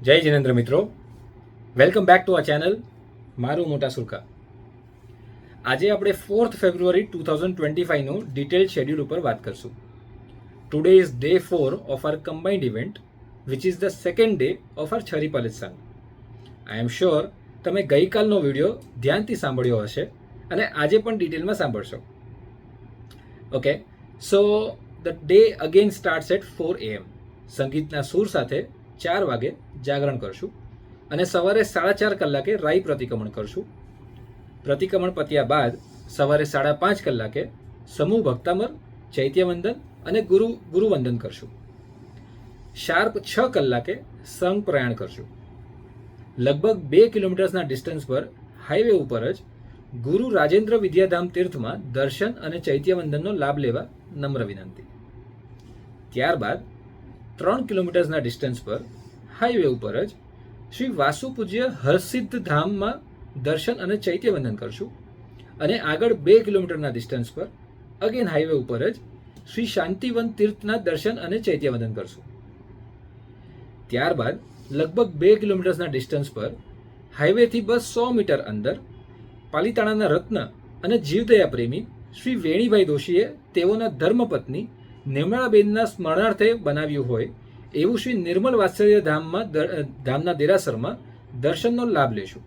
જય જિનેન્દ્ર મિત્રો, welcome back to આ ચેનલ મારું મોટા સુરકા. આજે આપણે 4th ફેબ્રુઆરી 2025નું ડિટેલ્ડ શેડ્યુલ ઉપર વાત કરશું. Today is day 4 of our combined event which is the second day of our Chhari Palej સંઘ. આઈ એમ શ્યોર તમે ગઈકાલનો વિડીયો ધ્યાનથી સાંભળ્યો હશે અને આજે પણ ડિટેલમાં સાંભળશો. Okay, so the day again starts at 4 AM. સંગીતના સૂર સાથે 4 વાગે જાગરણ કરશું અને સવારે 4:30 કલાકે રાઈ પ્રતિક્રમણ કરશું. પ્રતિક્રમણ પત્યા બાદ સવારે 5:30 કલાકે સમૂહ ભક્તામર, ચૈત્યવંદન અને ગુરુવંદન કરશું. શાર્પ 6 કલાકે સંઘ પ્રયાણ કરશું. લગભગ 2 કિલોમીટર્સના ડિસ્ટન્સ પર હાઈવે ઉપર જ ગુરુ રાજેન્દ્ર વિદ્યાધામ તીર્થમાં દર્શન અને ચૈત્યવંદનનો લાભ લેવા નમ્ર વિનંતી. ત્યારબાદ 3 કિલોમીટર્સના ડિસ્ટન્સ પર હાઈવે ઉપર જ શ્રી વાસુ પૂજ્ય હરસિદ્ધ ધામમાં દર્શન અને ચૈત્યવંદન કરશું અને આગળ 2 કિલોમીટરના ડિસ્ટન્સ પર અગેન હાઈવે ઉપર જ શ્રી શાંતિવન તીર્થના દર્શન અને ચૈત્યવંદન કરશું. ત્યારબાદ લગભગ 2 કિલોમીટર્સના ડિસ્ટન્સ પર હાઈવેથી બસ 100 મીટર અંદર પાલિતાણાના રત્ન અને જીવદયા પ્રેમી શ્રી વેણીભાઈ દોશીએ તેઓના ધર્મપત્ની નિર્મળાબેનના સ્મરણાર્થે બનાવ્યું હોય એવું શ્રી નિર્મલ વાત્સલ્ય ધામના દેરાસરમાં દર્શનનો લાભ લેશું.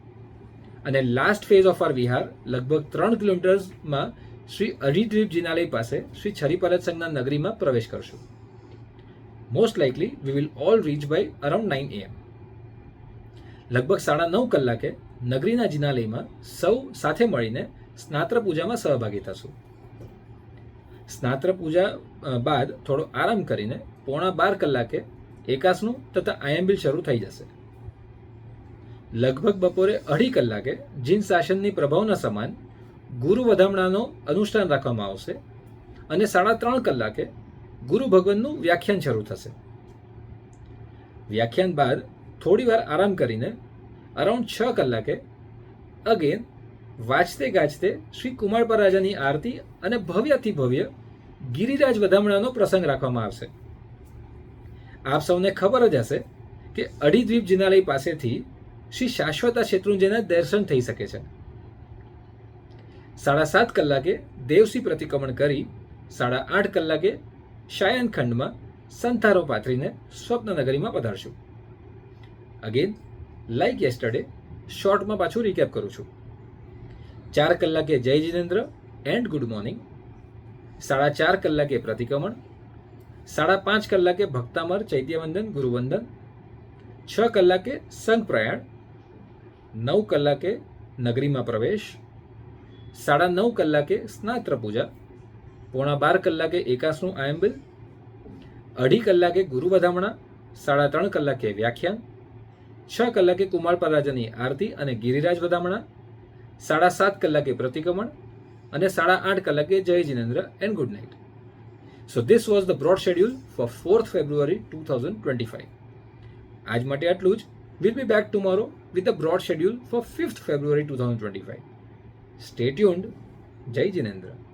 અને લાસ્ટ ફેઝ ઓફ આર વિહાર લગભગ 3 કિલોમીટર્સમાં શ્રી અઢીદ્વીપ જિનાલય પાસે શ્રી છરીપાલજ સંઘના નગરીમાં પ્રવેશ કરશું. Most likely we will all reach by around 9 AM. લગભગ 9:30 કલાકે નગરીના જિનાલયમાં સૌ સાથે મળીને સ્નાત્ર પૂજામાં સહભાગી થશું. સ્નાત્ર પૂજા બાદ થોડો આરામ કરીને 11:15 કલાકે એકાસનું તથા આયંબિલ શરૂ થઈ જશે. લગભગ બપોરે 2:30 કલાકે જીન શાસનની પ્રભાવના સમાન ગુરુ વધામણાનો અનુષ્ઠાન રાખવામાં આવશે અને 3:30 કલાકે ગુરુ ભગવાનનું વ્યાખ્યાન શરૂ થશે. વ્યાખ્યાન બાદ થોડીવાર આરામ કરીને અરાઉન્ડ 6 કલાકે અગેન વાંચતે ગાજતે શ્રી કુમારપા રાજાની આરતી અને ભવ્યથી ભવ્ય ગિરિરાજ વધામણાનો પ્રસંગ રાખવામાં આવશે. આપ સૌને ખબર જ હશે કે અઢીદ્વીપ જિનાલય પાસેથી શ્રી શાશ્વતા શેત્રુંજયના દર્શન થઈ શકે છે. 7:30 કલાકે દેવસી પ્રતિક્રમણ કરી 8:30 કલાકે શાયનખંડમાં સંથારો પાથરીને સ્વપ્નનગરીમાં પધારશું. અગેન લાઈક યેસ્ટરડે શોર્ટમાં પાછું રિકેપ કરું છું. 4 કલાકે Jai Jinendra and good morning, 4:30 કલાકે પ્રતિક્રમણ, 5:30 કલાકે ભક્તામર, ચૈત્યવંદન, ગુરુવંદન, 6 કલાકે સંઘ પ્રયાણ, 9 કલાકે નગરીમાં પ્રવેશ, 9:30 કલાકે સ્નાત્ર પૂજા, 11:15 કલાકે એકાસનું આયંબિલ, 2:30 કલાકે ગુરુ વધામણા, 3:30 કલાકે વ્યાખ્યાન, 6 કલાકે કુમારપા રાજાની આરતી અને ગિરિરાજ વધામણા, 7:30 કલાકે પ્રતિક્રમણ અને 8:30 કલાકે Jai Jinendra and good night. So this was the broad schedule for 4th February 2025. આજ માટે આટલું જ. Will be back tomorrow with the broad schedule for 5th February 2025. Stay tuned. Jai Jinendra.